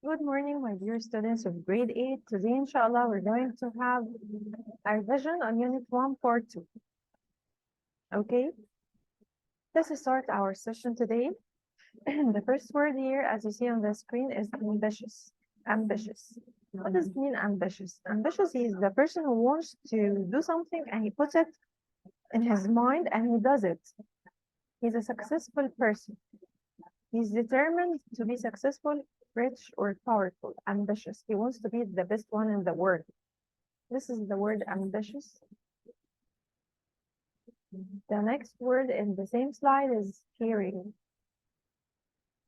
Good morning, my dear students of grade 8. Today, inshallah, we're going to have our revision on Unit 1, Part 2. Okay, let's start our session today. The first word here, as you see on the screen, is ambitious. Ambitious. What does it mean, ambitious? Ambitious is the person who wants to do something and he puts it in his mind and he does it. He's a successful person. He's determined to be successful, rich, or powerful. Ambitious. He wants to be the best one in the world. This is the word ambitious. The next word in the same slide is caring.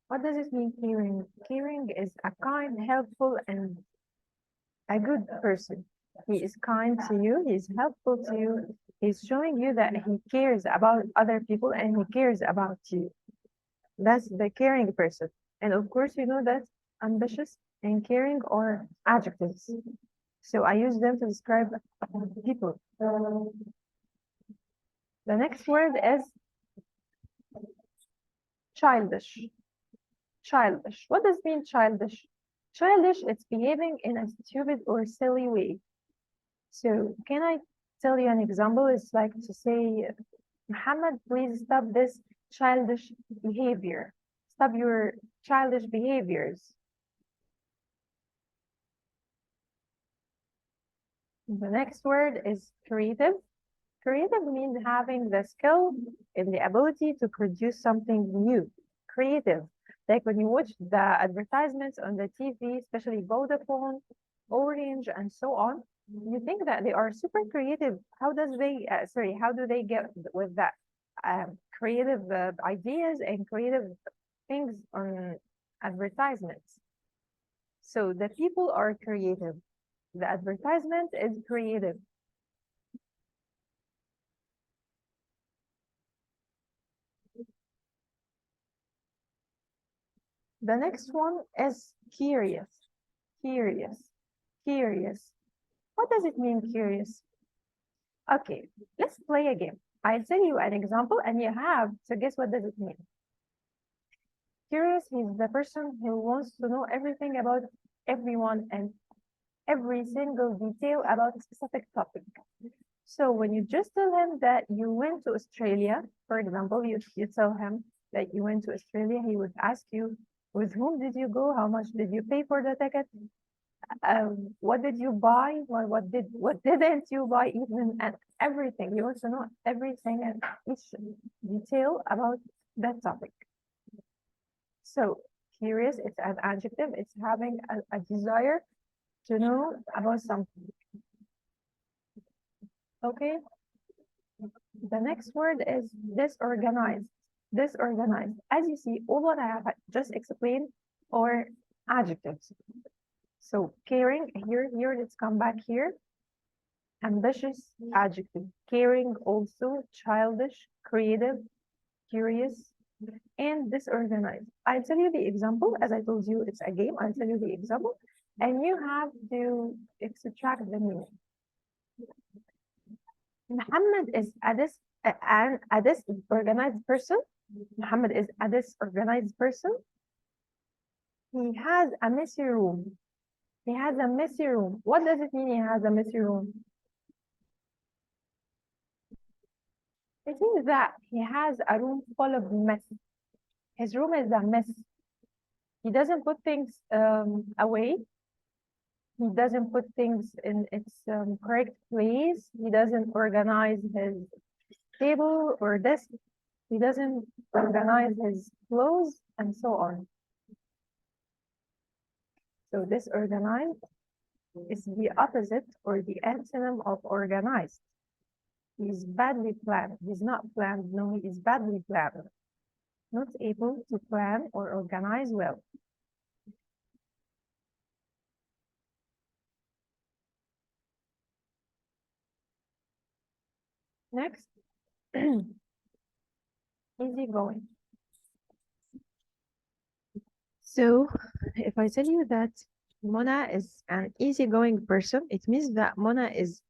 What does it mean, caring? Caring is a kind, helpful, and a good person. He is kind to you, he's helpful to you, he's showing you that he cares about other people and he cares about you. That's the caring person. And of course, you know that ambitious and caring are adjectives. So I use them to describe people. The next word is childish. Childish. What does it mean, childish? Childish, it's behaving in a stupid or silly way. So can I tell you an example? It's like to say, Muhammad, please stop this childish behavior. Stop your childish behaviors. The next word is creative. Creative means having the skill and the ability to produce something new. Creative. Like when you watch the advertisements on the TV, especially Vodafone, Orange, and so on, you think that they are super creative. How do they get with that creative ideas and creative things on advertisements? So the people are creative. The advertisement is creative. The next one is curious. Curious. Curious. What does it mean, curious? Okay, let's play a game. I'll tell you an example and you have to guess what does it mean. Curious is the person who wants to know everything about everyone and every single detail about a specific topic. So when you just tell him that you went to Australia, for example, you tell him that you went to Australia, he would ask you, with whom did you go? How much did you pay for the ticket? What did you buy? What didn't you buy even? And everything. You want to know everything and each detail about that topic. So curious, it's an adjective. It's having a desire to know about something. Okay. The next word is disorganized. Disorganized. As you see, all what I have just explained are adjectives. So caring, here, let's come back here. Ambitious, adjective. Caring also, childish, creative, curious, and disorganized. I'll tell you the example. As I told you, it's a game. I'll tell you the example. And you have to extract the meaning. Muhammad is a disorganized person. Muhammad is a disorganized person. He has a messy room. He has a messy room. What does it mean he has a messy room? It means that he has a room full of mess. His room is a mess. He doesn't put things away. He doesn't put things in its correct place. He doesn't organize his table or desk. He doesn't organize his clothes and so on. So disorganized is the opposite or the antonym of organized. He's badly planned. He's not planned. No, he is badly planned. Not able to plan or organize well. Next, easygoing. So if I tell you that Mona is an easygoing person, it means that Mona is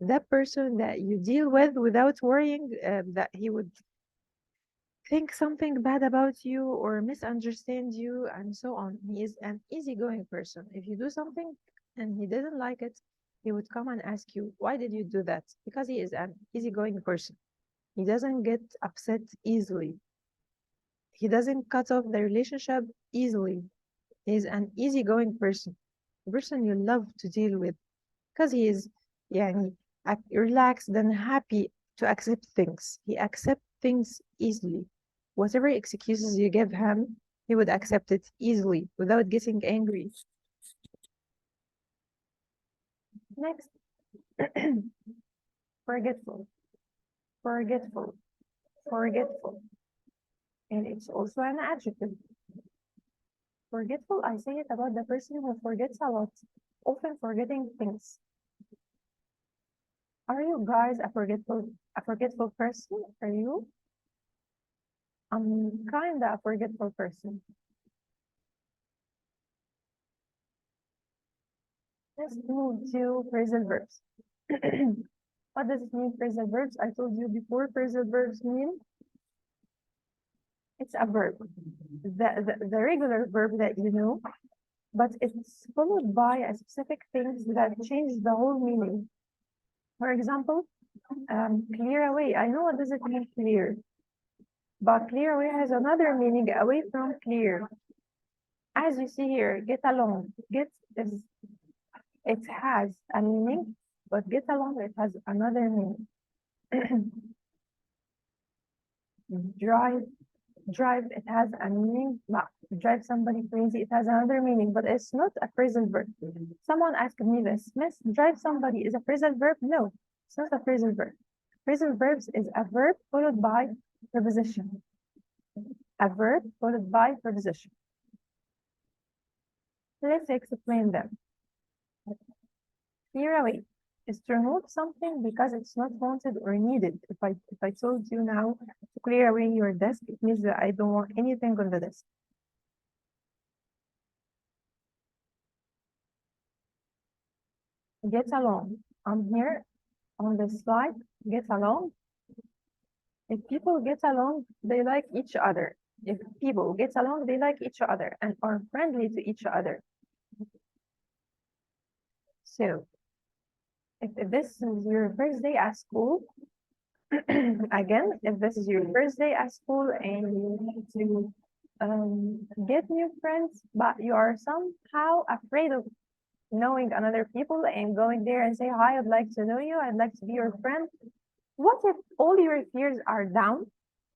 that person that you deal with without worrying that he would think something bad about you or misunderstand you and so on. He is an easygoing person. If you do something and he didn't like it, he would come and ask you, why did you do that? Because he is an easygoing person. He doesn't get upset easily. He doesn't cut off the relationship easily. He's an easygoing person, a person you love to deal with because he is يعني, relaxed and happy to accept things. He accepts things easily. Whatever excuses you give him, he would accept it easily without getting angry. Next, forgetful, forgetful, forgetful. And it's also an adjective. Forgetful, I say it about the person who forgets a lot, often forgetting things. Are you guys a forgetful person? Are you? I'm kinda a forgetful person. Let's move to phrasal verbs. What does it mean, phrasal verbs? I told you before, phrasal verbs mean it's a verb, the regular verb that you know, but it's followed by a specific things that change the whole meaning. For example, clear away. I know what does it mean clear, but clear away has another meaning away from clear. As you see here, get along. Get is it has a meaning, but get along it has another meaning. Drive, drive it has a meaning. Drive somebody crazy, it has another meaning, but it's not a phrasal verb. Someone asked me this, Miss, drive somebody is a phrasal verb? No, it's not a phrasal verb. Phrasal verbs is a verb followed by preposition. A verb followed by preposition. Let's explain them. Clear away is to remove something because it's not wanted or needed. If I told you now to clear away your desk, it means that I don't want anything on the desk. Get along. I'm here on this slide. Get along. If people get along, they like each other. If people get along, they like each other and are friendly to each other. So if this is your first day at school, again, if this is your first day at school and you need to get new friends, but you are somehow afraid of knowing another people and going there and say, hi, I'd like to know you, I'd like to be your friend. What if all your fears are down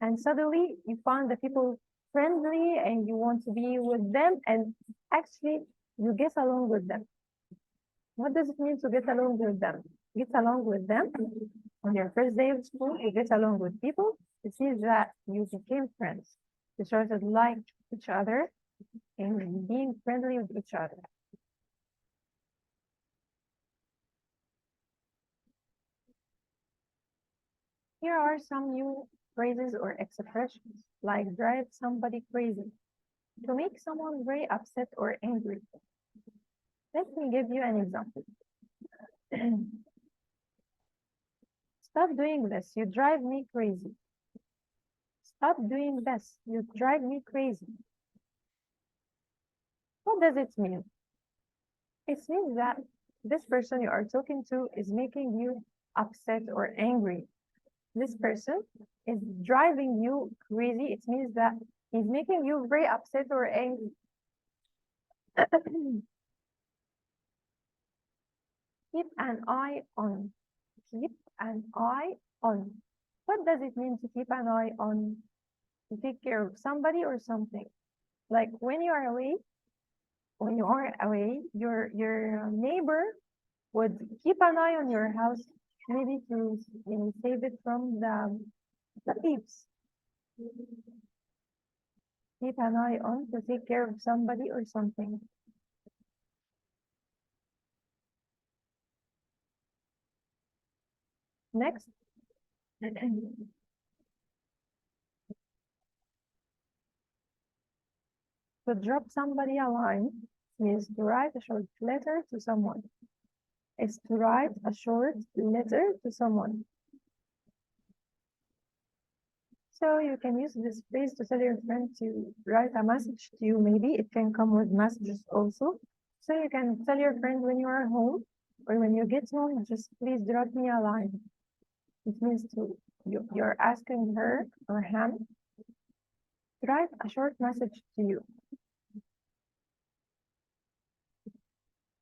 and suddenly you find the people friendly and you want to be with them and actually you get along with them? What does it mean to get along with them? Get along with them on your first day of school, you get along with people. It means that you became friends. You started like each other and being friendly with each other. Here are some new phrases or expressions, like drive somebody crazy, to make someone very upset or angry. Let me give you an example. Stop doing this, you drive me crazy. Stop doing this, you drive me crazy. What does it mean? It means that this person you are talking to is making you upset or angry. This person is driving you crazy. It means that he's making you very upset or angry. Keep an eye on. Keep an eye on. What does it mean to keep an eye on? To take care of somebody or something. Like when you are away, your neighbor would keep an eye on your house, maybe to save it from the thieves. Keep an eye on to take care of somebody or something. Next. To drop somebody a line means to write a short letter to someone. It's to write a short letter to someone. So you can use this phrase to tell your friend to write a message to you. Maybe it can come with messages also. So you can tell your friend when you are home or when you get home, just please drop me a line. It means you're asking her or him to write a short message to you.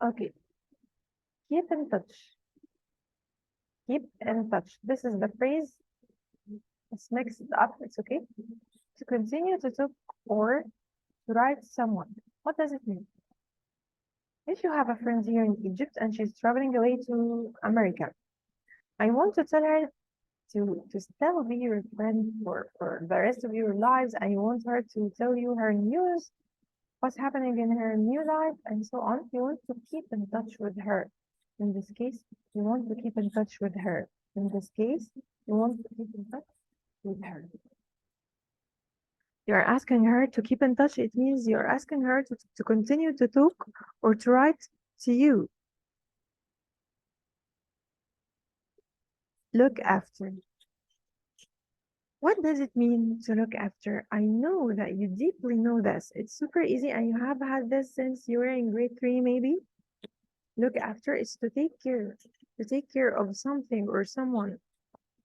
Okay, keep in touch. Keep in touch. This is the phrase. Let's mix it up. It's okay. To continue to talk or to write someone. What does it mean? If you have a friend here in Egypt and she's traveling away to America, I want to tell her to still be your friend for the rest of your lives. I want her to tell you her news, what's happening in her new life, and so on. You want to keep in touch with her. In this case, you want to keep in touch with her. In this case, you want to keep in touch with her. You're asking her to keep in touch. It means you're asking her to continue to talk or to write to you. Look after. What does it mean to look after? I know that you deeply know this. It's super easy and you have had this since you were in grade 3 maybe. Look after is to take care of something or someone.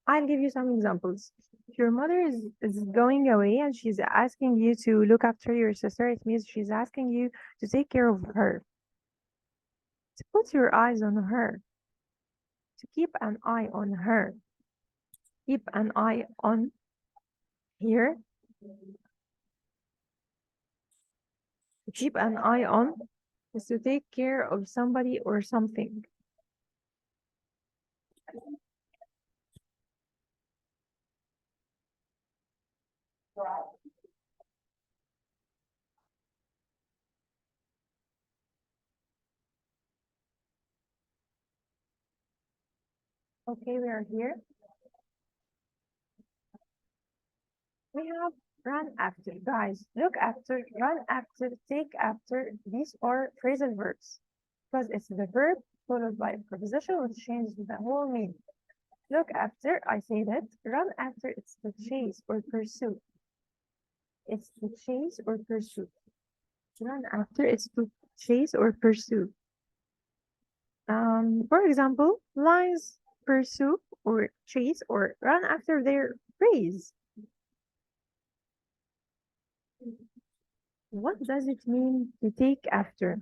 I'll give you some examples. If your mother is going away and she's asking you to look after your sister, it means she's asking you to take care of her, to put your eyes on her, to keep an eye on her. Keep an eye on here. To keep an eye on is to take care of somebody or something. Okay, we are here. We have run after. Guys, look after, run after, take after. These are phrasal verbs because it's the verb followed by a preposition which changes the whole meaning. Look after, I say that. Run after, it's to chase or pursue. It's to chase or pursue. Run after, it's to chase or pursue. For example, lions pursue or chase or run after their prey. What does it mean to take after?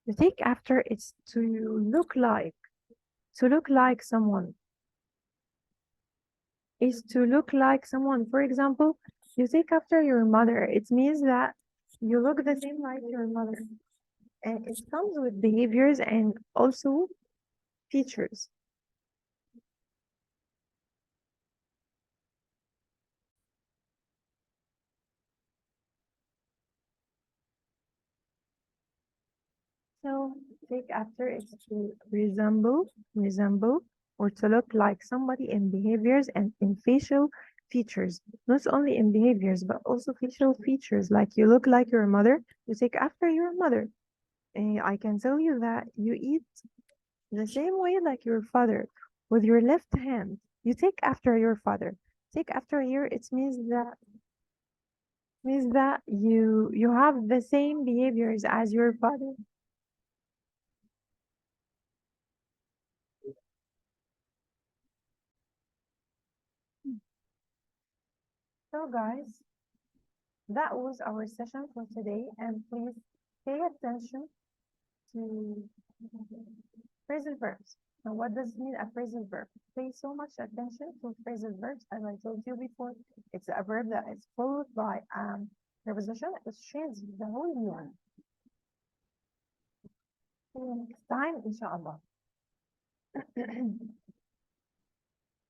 To take after is to look like someone. Is to look like someone. For example, you take after your mother. It means that you look the same like your mother. And it comes with behaviors and also features. So take after is to resemble, or to look like somebody in behaviors and in facial features. Not only in behaviors, but also facial features. Like you look like your mother, you take after your mother. I can tell you that you eat the same way like your father with your left hand. You take after your father. Take after here, it means that you have the same behaviors as your father. So guys, that was our session for today, and please pay attention to phrasal verbs. Now, what does it mean a phrasal verb? Pay so much attention to phrasal verbs, as I told you before. It's a verb that is followed by preposition. It changes the whole meaning. See you next time, inshallah.